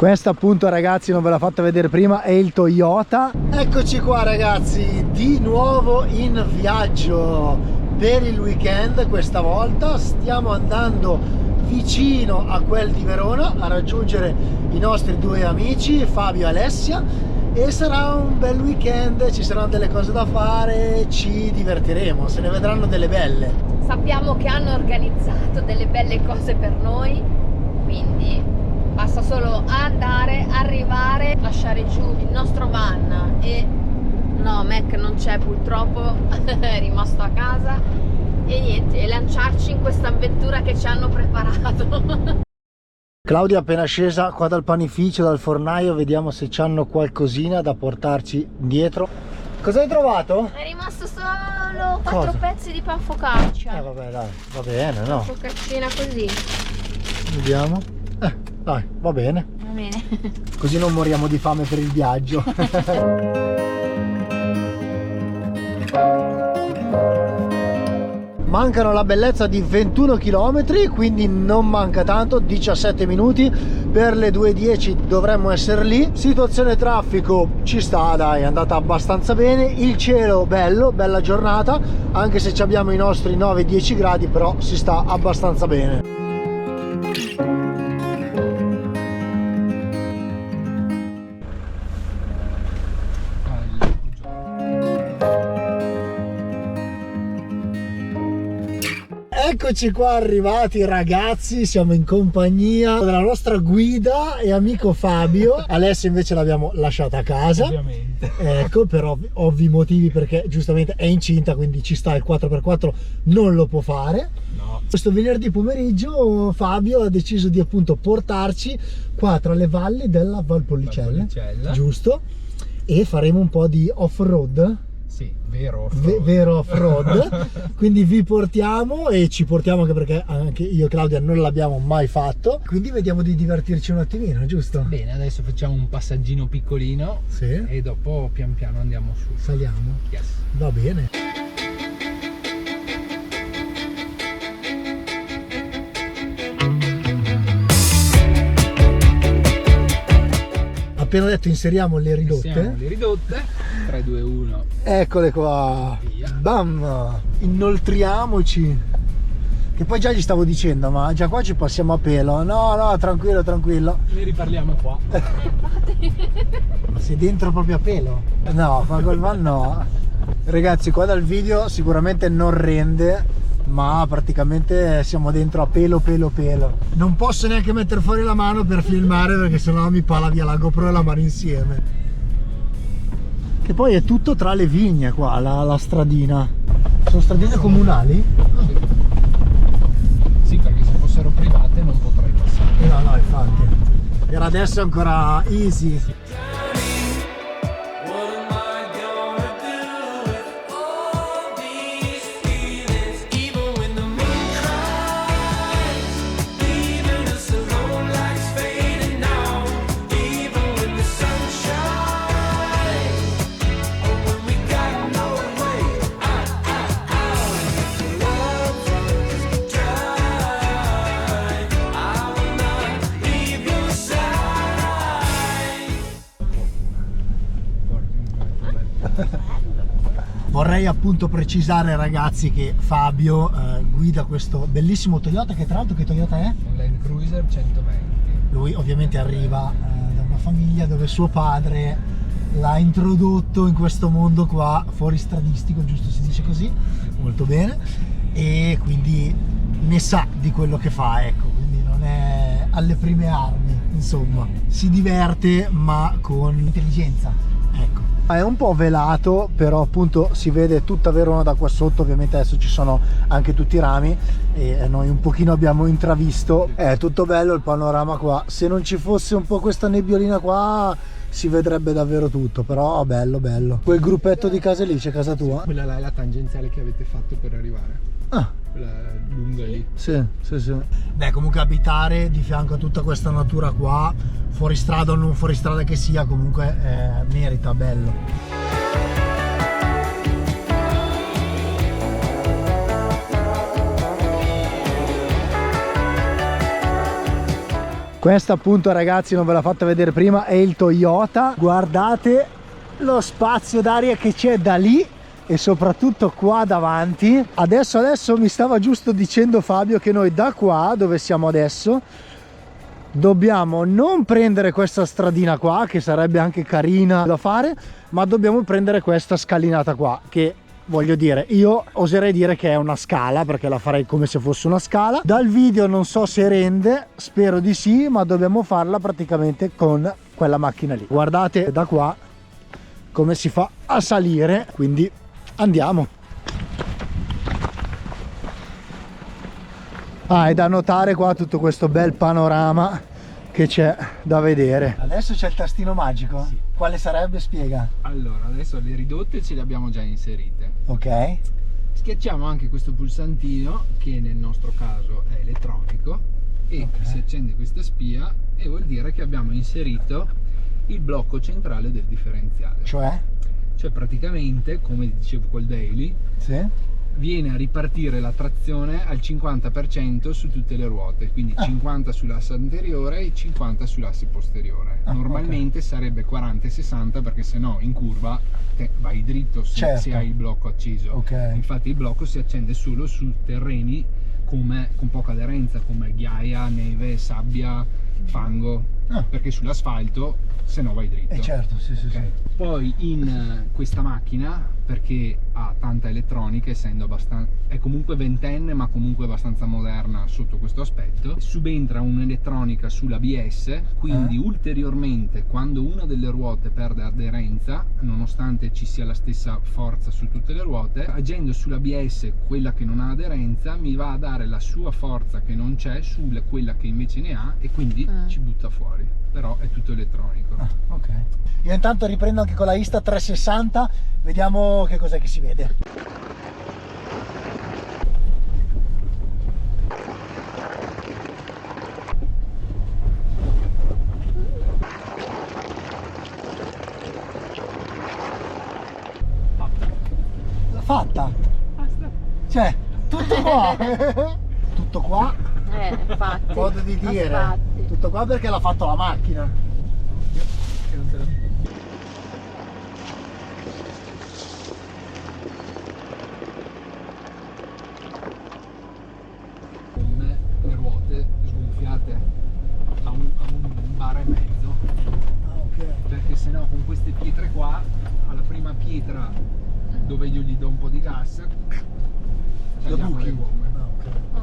Questa appunto, ragazzi, non ve l'ho fatta vedere prima, è il Toyota. Eccoci qua, ragazzi, di nuovo in viaggio per il weekend. Questa volta stiamo andando vicino a quel di Verona a raggiungere i nostri due amici Fabio e Alessia, e sarà un bel weekend, ci saranno delle cose da fare, ci divertiremo, se ne vedranno delle belle. Sappiamo che hanno organizzato delle belle cose per noi, quindi basta solo andare, arrivare, lasciare giù il nostro van e no, Mac non c'è purtroppo, è rimasto a casa, e niente, e lanciarci in questa avventura che ci hanno preparato. Claudia è appena scesa qua dal panificio, dal fornaio, vediamo se c'hanno qualcosina da portarci dietro. Cosa hai trovato? È rimasto solo 4 Cosa? pezzi di pan focaccia. Vabbè, dai, va bene, no? Focaccina così. Vediamo. Dai, va bene. Va bene. Così non moriamo di fame per il viaggio. Mancano la bellezza di 21 km, quindi non manca tanto, 17 minuti. Per le 2:10 dovremmo essere lì. Situazione traffico ci sta, dai, è andata abbastanza bene. Il cielo bello, bella giornata, anche se abbiamo i nostri 9-10 gradi, però si sta abbastanza bene. Eccoci qua arrivati, ragazzi, siamo in compagnia della nostra guida e amico Fabio. Alessia invece l'abbiamo lasciata a casa, ovviamente. Ecco, per ovvi motivi, perché giustamente è incinta, quindi ci sta, il 4x4 non lo può fare. No. Questo venerdì pomeriggio Fabio ha deciso di appunto portarci qua tra le valli della Valpollicella, giusto? E faremo un po' di off-road. Sì, vero off-road. Vero off-road. Quindi vi portiamo, e ci portiamo anche perché anche io e Claudia non l'abbiamo mai fatto, quindi vediamo di divertirci un attimino, giusto? Bene, adesso facciamo un passaggino piccolino, sì, e dopo pian piano andiamo su. Saliamo? Yes. Va bene. Appena detto inseriamo le ridotte. Inseriamo le ridotte. 3, 2, 1. Eccole qua. Via. Bam! Inoltriamoci. Che poi già gli stavo dicendo, ma già qua ci passiamo a pelo. No, no, tranquillo, tranquillo. Ne riparliamo qua. Sei dentro proprio a pelo? No, ma col van no. Ragazzi, qua dal video sicuramente non rende, ma praticamente siamo dentro a pelo. Non posso neanche mettere fuori la mano per filmare, perché sennò mi pala via la GoPro e la mano insieme. Che poi è tutto tra le vigne qua, la stradina. Sono stradine comunali? Sì, perché se fossero private non potrei passare. No, infatti. Per adesso è ancora easy. Vorrei appunto precisare, ragazzi, che Fabio guida questo bellissimo Toyota, che tra l'altro che Toyota è? Un Land Cruiser 120. Lui ovviamente arriva da una famiglia dove suo padre l'ha introdotto in questo mondo qua fuoristradistico, giusto si dice così? Molto bene. E quindi ne sa di quello che fa, ecco, quindi non è alle prime armi, insomma, si diverte ma con intelligenza, ecco. È un po' velato, però appunto si vede tutta Verona da qua sotto. Ovviamente adesso ci sono anche tutti i rami e noi un pochino abbiamo intravisto. È tutto bello il panorama qua. Se non ci fosse un po' questa nebbiolina qua si vedrebbe davvero tutto, però bello. Quel gruppetto di case lì, c'è casa tua? Quella là è la tangenziale che avete fatto per arrivare. Ah, Quella lunga lì. sì. Beh, comunque abitare di fianco a tutta questa natura qua, fuori strada o non fuori strada che sia, comunque merita, bello. Questa appunto, ragazzi, non ve l'ho fatta vedere prima, è il Toyota. Guardate lo spazio d'aria che c'è da lì e soprattutto qua davanti. Adesso mi stava giusto dicendo Fabio che noi da qua dove siamo adesso dobbiamo non prendere questa stradina qua, che sarebbe anche carina da fare, ma dobbiamo prendere questa scalinata qua, che voglio dire, io oserei dire che è una scala, perché la farei come se fosse una scala. Dal video non so se rende, spero di sì, ma dobbiamo farla praticamente con quella macchina lì. Guardate da qua come si fa a salire, quindi andiamo. È da notare qua tutto questo bel panorama che c'è da vedere. Adesso c'è il tastino magico. Sì. Quale sarebbe? Spiega. Allora, adesso le ridotte ce le abbiamo già inserite. Ok. Schiacciamo anche questo pulsantino, che nel nostro caso è elettronico, e Ok. si accende questa spia e vuol dire che abbiamo inserito il blocco centrale del differenziale. Cioè? Cioè praticamente, come dicevo col daily, Sì. viene a ripartire la trazione al 50% su tutte le ruote, quindi 50 sull'asse anteriore e 50 sull'asse posteriore. Normalmente sarebbe 40 e 60, perché sennò in curva vai dritto se, se hai il blocco acceso. Ok. Infatti il blocco si accende solo su terreni con poca aderenza, come ghiaia, neve, sabbia, fango, perché sull'asfalto se no vai dritto. Certo, sì, sì, Okay. sì. Poi in questa macchina, perché ha tanta elettronica, essendo abbastanza, è comunque ventenne ma comunque abbastanza moderna sotto questo aspetto, subentra un'elettronica sull'ABS, quindi ulteriormente quando una delle ruote perde aderenza, nonostante ci sia la stessa forza su tutte le ruote, agendo sull'ABS, quella che non ha aderenza mi va a dare la sua forza che non c'è su quella che invece ne ha, e quindi ci butta fuori, però è tutto elettronico. Ok. Io intanto riprendo anche con la Insta 360, vediamo che cos'è che si vede. L'ha fatta? Basta. Cioè, tutto qua. Tutto qua. Infatti. Modo di dire. Infatti. Tutto qua perché l'ha fatto la macchina. Con le ruote sgonfiate a un bar e mezzo, Ok. perché sennò con queste pietre qua, alla prima pietra dove io gli do un po' di gas, Lo tagliamo buchi. le gomme. Ok.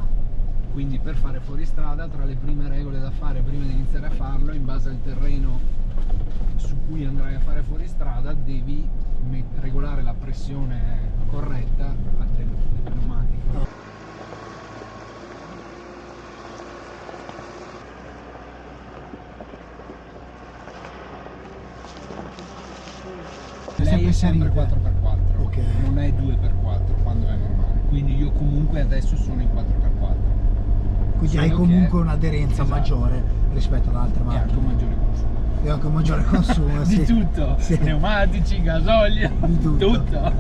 Quindi per fare fuoristrada, tra le prime regole da fare prima di iniziare a farlo, in base al terreno su cui andrai a fare fuoristrada, devi regolare la pressione corretta del pneumatico. Lei è sempre 4x4, Ok. non è 2x4 quando è normale, quindi io comunque adesso sono in 4x4. Quindi hai Solo comunque che- un'aderenza esatto. maggiore rispetto ad altre E anche macchine. un maggiore consumo. E anche un maggiore consumo. Di sì. tutto, Sì. pneumatici, gasolio, Di tutto.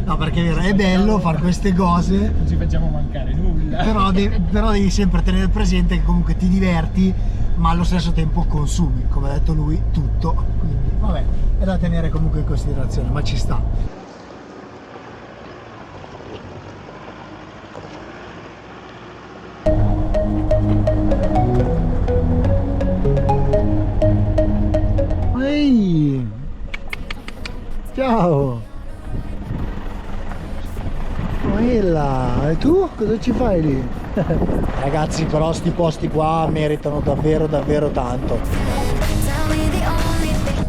No, perché è vero, è bello fare queste cose, Non ci facciamo mancare nulla. però devi sempre tenere presente che comunque ti diverti, ma allo stesso tempo consumi, come ha detto lui, tutto. Quindi vabbè, è da tenere comunque in considerazione, ma ci sta. Ehi! Ciao! Quella! E tu cosa ci fai lì? Ragazzi, però sti posti qua meritano davvero davvero tanto.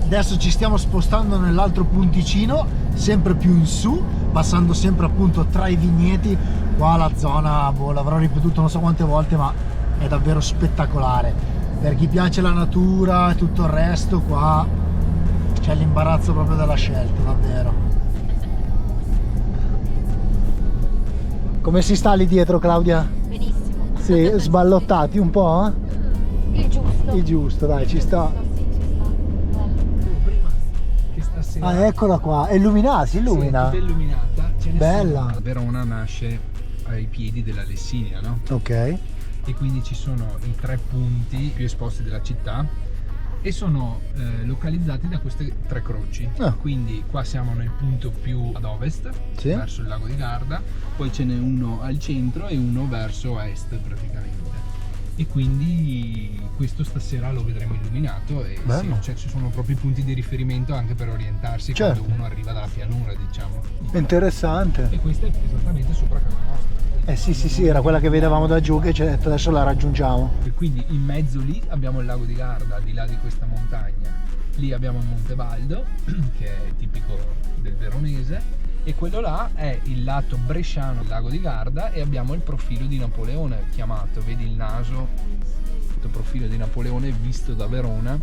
Adesso ci stiamo spostando nell'altro punticino, sempre più in su, passando sempre appunto tra i vigneti. Qua la zona, boh, l'avrò ripetuto non so quante volte, ma è davvero spettacolare. Per chi piace la natura e tutto il resto, qua c'è l'imbarazzo proprio della scelta, davvero. Come si sta lì dietro, Claudia? Benissimo. Sì, sballottati un po'? Il giusto. Il giusto, dai, ci sta. Sì, ci sta. Che stasera Ah, eccola qua, è illuminata, si illumina. Sì, tutta illuminata. Ce ne Bella. sono. Verona nasce ai piedi della Lessinia, no? Ok. e quindi ci sono i 3 punti più esposti della città e sono localizzati da queste 3 croci. Quindi qua siamo nel punto più ad ovest, sì, verso il lago di Garda, poi ce n'è uno al centro e uno verso est praticamente. E quindi questo stasera lo vedremo illuminato e sì, cioè ci sono proprio i punti di riferimento anche per orientarsi, certo, quando uno arriva dalla pianura, diciamo. Interessante. E questa è esattamente sopra casa nostra. Sì, era quella che vedevamo da giù, che adesso la raggiungiamo. E quindi in mezzo lì abbiamo il lago di Garda, al di là di questa montagna. Lì abbiamo il Monte Baldo, che è tipico del veronese, e quello là è il lato bresciano del lago di Garda, e abbiamo il profilo di Napoleone chiamato, vedi il naso, il profilo di Napoleone visto da Verona,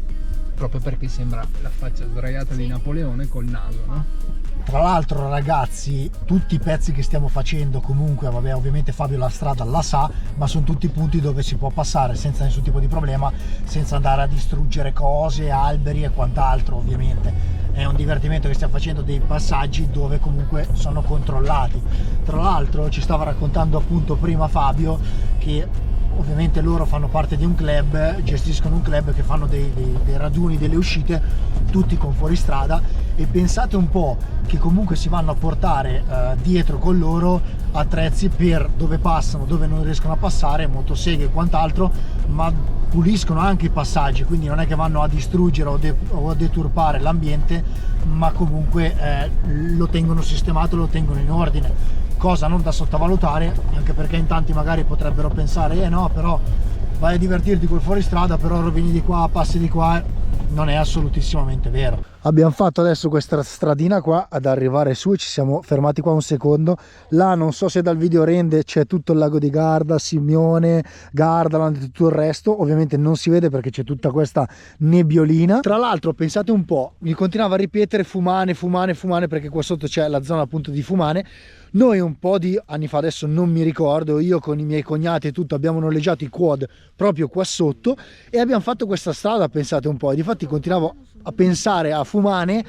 proprio perché sembra la faccia sdraiata di Napoleone col naso, no? Tra l'altro ragazzi, tutti i pezzi che stiamo facendo comunque, vabbè, ovviamente Fabio la strada la sa, ma sono tutti punti dove si può passare senza nessun tipo di problema, senza andare a distruggere cose, alberi e quant'altro. Ovviamente è un divertimento che stiamo facendo, dei passaggi dove comunque sono controllati. Tra l'altro ci stava raccontando appunto prima Fabio che ovviamente loro fanno parte di un club, gestiscono un club che fanno dei raduni, delle uscite tutti con fuoristrada, e pensate un po' che comunque si vanno a portare dietro con loro attrezzi per dove passano, dove non riescono a passare, motoseghe e quant'altro, ma puliscono anche i passaggi, quindi non è che vanno a distruggere o a deturpare l'ambiente, ma comunque lo tengono sistemato, lo tengono in ordine, cosa non da sottovalutare, anche perché in tanti magari potrebbero pensare no, però vai a divertirti col fuoristrada, però rovini di qua, passi di qua. Non è assolutissimamente vero. Abbiamo fatto adesso questa stradina qua ad arrivare su, ci siamo fermati qua un secondo. Là non so se dal video rende, c'è tutto il lago di Garda, Simione, Gardaland e tutto il resto. Ovviamente non si vede perché c'è tutta questa nebbiolina. Tra l'altro pensate un po', mi continuava a ripetere Fumane, perché qua sotto c'è la zona appunto di Fumane. Noi un po' di anni fa, adesso non mi ricordo, io con i miei cognati e tutto abbiamo noleggiato i quad proprio qua sotto e abbiamo fatto questa strada, pensate un po', e difatti continuavo a pensare a Fumane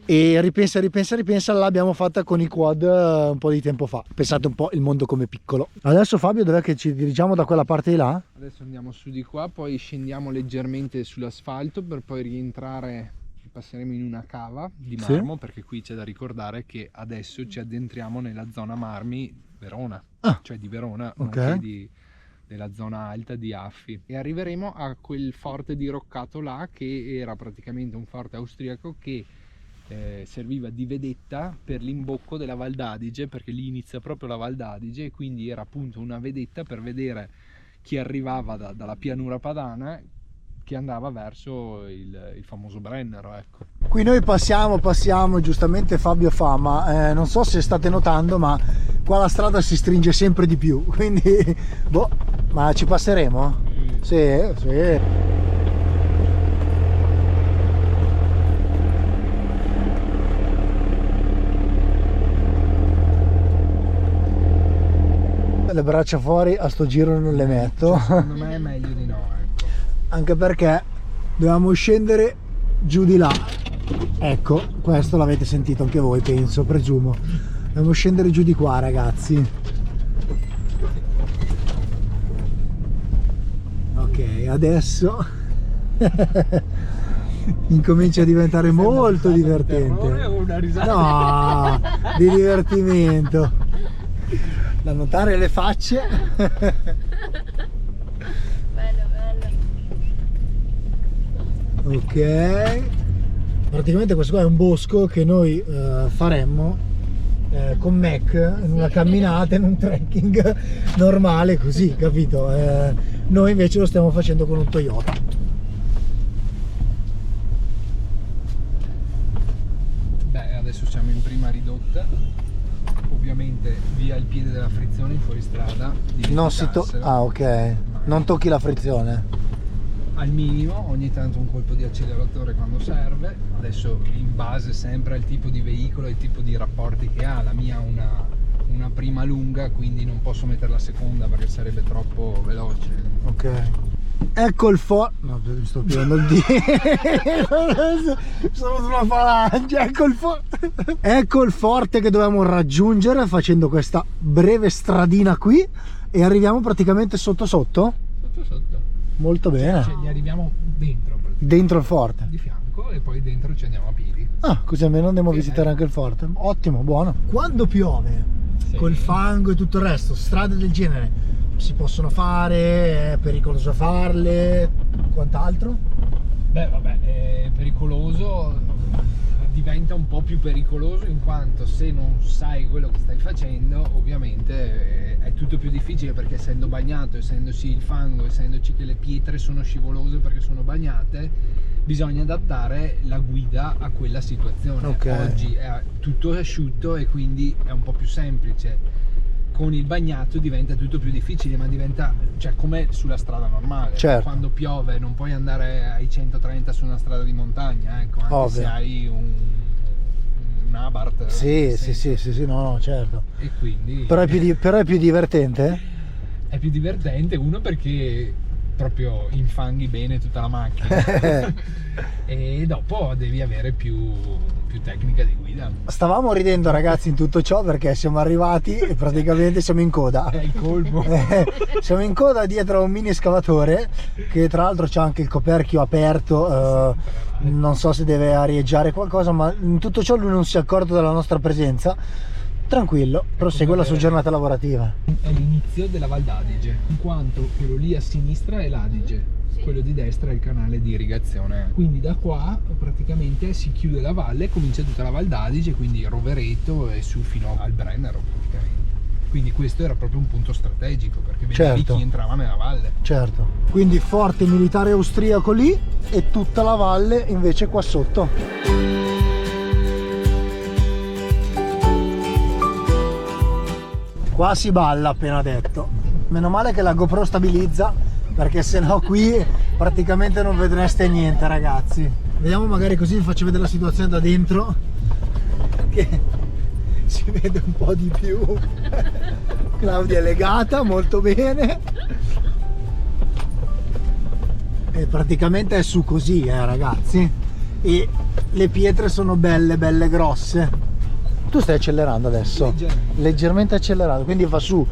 e ripensa, l'abbiamo fatta con i quad un po' di tempo fa. Pensate un po' il mondo come piccolo. Adesso Fabio, dov'è che ci dirigiamo? Da quella parte di là? Adesso andiamo su di qua, poi scendiamo leggermente sull'asfalto per poi rientrare. Passeremo in una cava di marmo, sì, perché qui c'è da ricordare che adesso ci addentriamo nella zona marmi Verona, cioè di Verona, okay, della zona alta di Affi, e arriveremo a quel forte diroccato là che era praticamente un forte austriaco che serviva di vedetta per l'imbocco della Val d'Adige, perché lì inizia proprio la Val d'Adige e quindi era appunto una vedetta per vedere chi arrivava dalla pianura padana che andava verso il famoso Brennero, ecco. Qui noi passiamo, giustamente Fabio fa, ma non so se state notando, ma qua la strada si stringe sempre di più, quindi boh, ma ci passeremo? Sì, sì. Le braccia fuori a sto giro non le metto. Secondo me è meglio di no, ecco. Anche perché dovevamo scendere giù di là. Ecco, questo l'avete sentito anche voi, penso, presumo. Dobbiamo scendere giù di qua, ragazzi. Ok, adesso incomincia a diventare molto divertente. No, di divertimento. Da notare le facce. Bello, bello. Ok, praticamente questo qua è un bosco che noi faremmo con Mac in una camminata, in un trekking normale così, capito? Noi invece lo stiamo facendo con un Toyota. Beh, adesso siamo in prima ridotta. Ovviamente via il piede della frizione in fuoristrada. Non si ok, non tocchi la frizione. Al minimo, ogni tanto un colpo di acceleratore quando serve. Adesso in base sempre al tipo di veicolo e il tipo di rapporti che ha. La mia ha una prima lunga, quindi non posso mettere la seconda perché sarebbe troppo veloce. Ok. Ecco il forte. No, mi sto pigliando il dito. Sono sulla falange. Ecco il forte che dovevamo raggiungere facendo questa breve stradina qui. e arriviamo praticamente sotto sotto? Sotto. Molto bene. Cioè, gli arriviamo dentro. Dentro il forte. Di fianco e poi dentro ci andiamo a piedi. Ah, così almeno andiamo a visitare anche il forte. Ottimo, buono. Quando piove, Sì. col fango e tutto il resto, strade del genere si possono fare? È pericoloso farle? Quant'altro? Beh, vabbè, è pericoloso, diventa un po' più pericoloso in quanto se non sai quello che stai facendo, ovviamente è tutto più difficile, perché essendo bagnato, essendoci il fango, essendoci che le pietre sono scivolose perché sono bagnate, bisogna adattare la guida a quella situazione. Ok. Oggi è tutto asciutto e quindi è un po' più semplice. Con il bagnato diventa tutto più difficile, ma diventa, cioè, come sulla strada normale. Certo. Quando piove non puoi andare ai 130 su una strada di montagna, ecco, anche Ovvio. se hai un Abarth. Sì, nel senso. sì, no, certo. E quindi Però è più divertente? è più divertente, uno perché proprio infanghi bene tutta la macchina e dopo devi avere più tecnica di guida. Stavamo ridendo, ragazzi, in tutto ciò perché siamo arrivati e praticamente siamo in coda. È il colmo. Siamo in coda dietro a un mini escavatore che tra l'altro c'ha anche il coperchio aperto, non so se deve arieggiare qualcosa, ma in tutto ciò lui non si è accorto della nostra presenza. Tranquillo, prosegue la sua giornata lavorativa. È l'inizio della Val d'Adige, in quanto quello lì a sinistra è l'Adige, quello di destra è il canale di irrigazione. Quindi da qua praticamente si chiude la valle, comincia tutta la Val d'Adige, quindi Rovereto e su fino al Brennero praticamente. Quindi questo era proprio un punto strategico, perché vedevi Certo. chi entrava nella valle. Certo. Quindi forte militare austriaco lì e tutta la valle invece qua sotto. Qua si balla, appena detto. Meno male che la GoPro stabilizza, perché sennò qui praticamente non vedreste niente, ragazzi. Vediamo, magari così vi faccio vedere la situazione da dentro, che si vede un po' di più. Claudia è legata molto bene e praticamente è su così, ragazzi, e le pietre sono belle grosse. Tu stai accelerando adesso? Leggermente accelerato, quindi va su,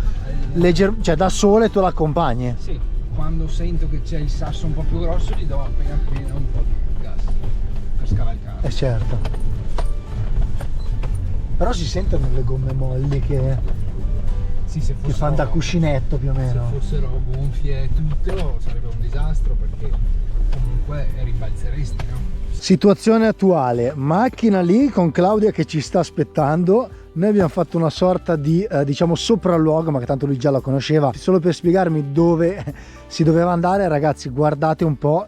cioè da sole tu l'accompagni? Sì, quando sento che c'è il sasso un po' più grosso gli do appena un po' di gas per scavalcare. Certo. Però si sentono le gomme molli che Sì, se fossero, fanno da cuscinetto più o meno. Se fossero gonfie e tutto sarebbe un disastro, perché comunque rimbalzeresti, no? Situazione attuale, macchina lì con Claudia che ci sta aspettando. Noi abbiamo fatto una sorta di diciamo sopralluogo, ma che tanto lui già la conosceva, solo per spiegarmi dove si doveva andare. Ragazzi, guardate un po'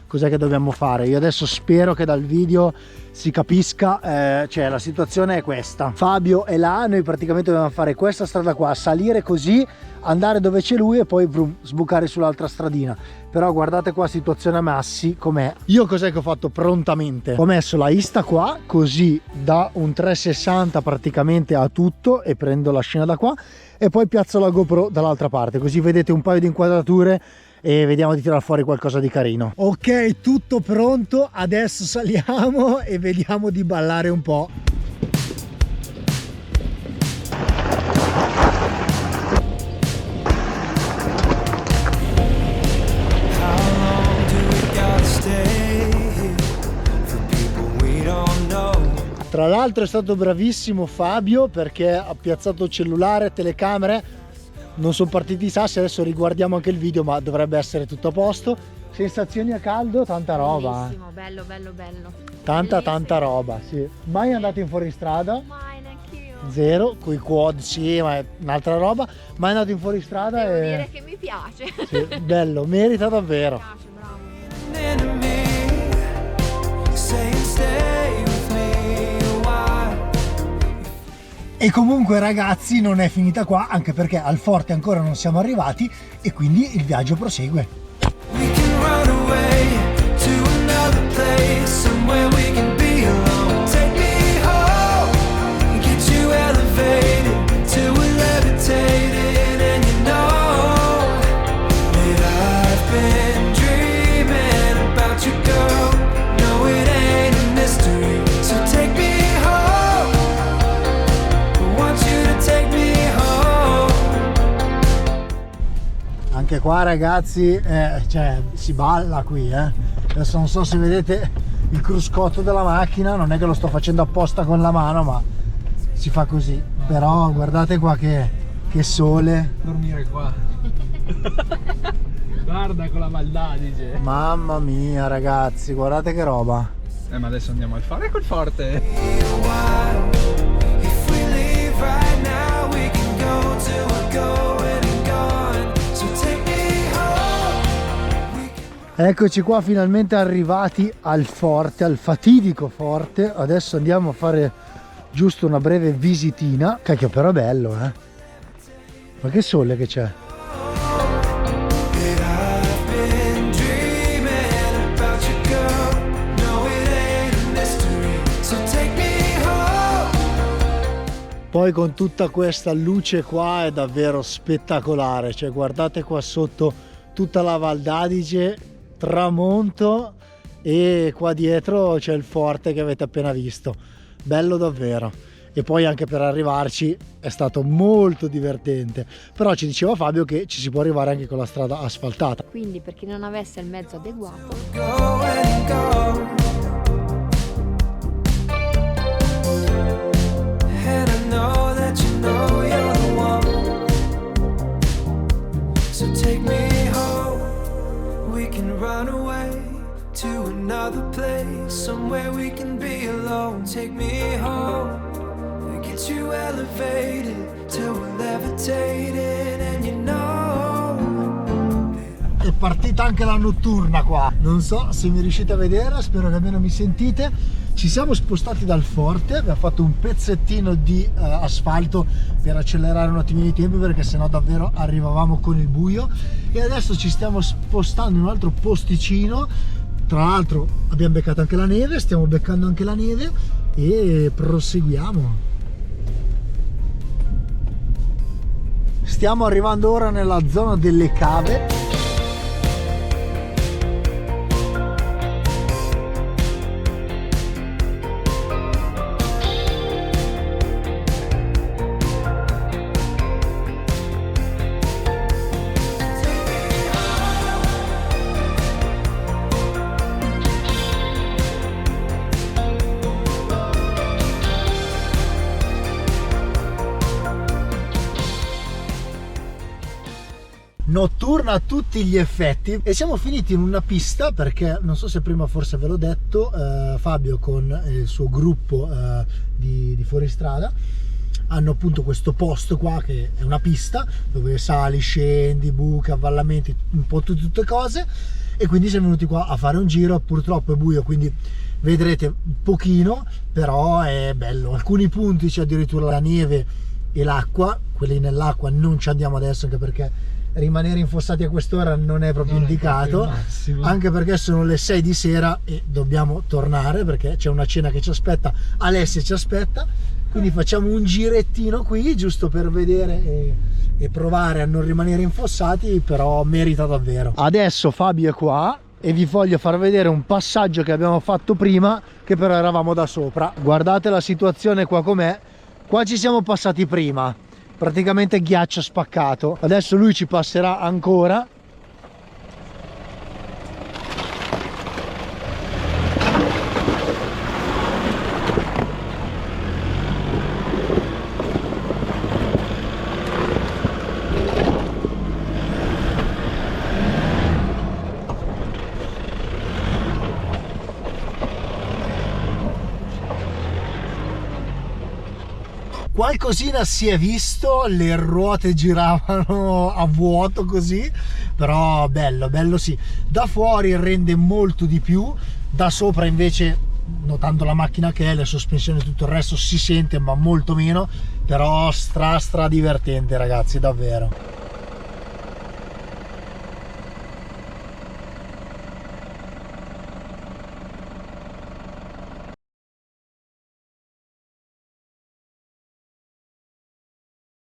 cos'è che dobbiamo fare. Io adesso spero che dal video si capisca, cioè la situazione è questa: Fabio è là, noi praticamente dobbiamo fare questa strada qua, salire così, andare dove c'è lui e poi brum, sbucare sull'altra stradina. Però guardate qua, situazione a massi com'è. Io cos'è che ho fatto prontamente? Ho messo la Insta qua, così da un 360 praticamente a tutto, e prendo la scena da qua e poi piazzo la GoPro dall'altra parte, così vedete un paio di inquadrature e vediamo di tirar fuori qualcosa di carino. Ok, tutto pronto, adesso saliamo e vediamo di ballare un po'. Tra l'altro è stato bravissimo Fabio, perché ha piazzato cellulare, telecamere, non sono partiti i sassi. Adesso riguardiamo anche il video, ma dovrebbe essere tutto a posto. Sensazioni a caldo, tanta roba. Bellissimo, bello. Tanta roba, sì. Mai andato in fuoristrada? Mai, neanch'io. Zero, coi quad sì, ma è un'altra roba. Mai andato in fuoristrada Devo e... dire che mi piace. Sì, bello, merita davvero. Mi piace, bravo. E comunque, ragazzi, non è finita qua, anche perché al forte ancora non siamo arrivati e quindi il viaggio prosegue. qua ragazzi, cioè si balla qui, adesso non so se vedete il cruscotto della macchina, non è che lo sto facendo apposta con la mano, ma si fa così. Però guardate qua che sole. Dormire qua. Guarda con la Val d'Adige. Mamma mia ragazzi, guardate che roba. Ma adesso andiamo al fare. Ecco il forte. Eccoci qua finalmente arrivati al forte, al fatidico forte. Adesso andiamo a fare giusto una breve visitina. Cacchio, però è bello, ma che sole che c'è. Poi con tutta questa luce qua è davvero spettacolare, cioè guardate qua sotto tutta la Val d'Adige, tramonto, e qua dietro c'è il forte che avete appena visto, bello davvero. E poi anche per arrivarci è stato molto divertente, però ci diceva Fabio che ci si può arrivare anche con la strada asfaltata. Quindi per chi non avesse il mezzo adeguato, another place, somewhere we can be alone. Take me home, get you elevated till we're levitating, and you know. È partita anche la notturna qua, non so se mi riuscite a vedere, spero che almeno mi sentite. Ci siamo spostati dal forte, abbiamo fatto un pezzettino di asfalto per accelerare un attimino i tempi, perché sennò davvero arrivavamo con il buio, e adesso ci stiamo spostando in un altro posticino. Tra l'altro abbiamo beccato anche la neve, stiamo beccando anche la neve e proseguiamo. Stiamo arrivando ora nella zona delle cave. Notturna a tutti gli effetti, e siamo finiti in una pista perché non so se prima forse ve l'ho detto, Fabio con il suo gruppo di fuoristrada hanno appunto questo posto qua che è una pista dove sali, scendi, buche, avvallamenti, un po' tutte cose, e quindi siamo venuti qua a fare un giro. Purtroppo è buio, quindi vedrete pochino, però è bello. Alcuni punti c'è addirittura la neve e l'acqua, quelli nell'acqua non ci andiamo adesso, anche perché rimanere infossati a quest'ora non è proprio indicato, anche perché sono le 6 di sera e dobbiamo tornare perché c'è una cena che ci aspetta, Alessia ci aspetta, quindi facciamo un girettino qui giusto per vedere e provare a non rimanere infossati, però merita davvero. Adesso Fabio è qua e vi voglio far vedere un passaggio che abbiamo fatto prima, che però eravamo da sopra. Guardate la situazione qua com'è, qua ci siamo passati prima, praticamente ghiaccio spaccato, adesso lui ci passerà ancora. Qualcosina si è visto, le ruote giravano a vuoto così, però bello, bello sì. Da fuori rende molto di più, da sopra invece, notando la macchina che è, le sospensioni e tutto il resto si sente ma molto meno, però stra divertente ragazzi, davvero.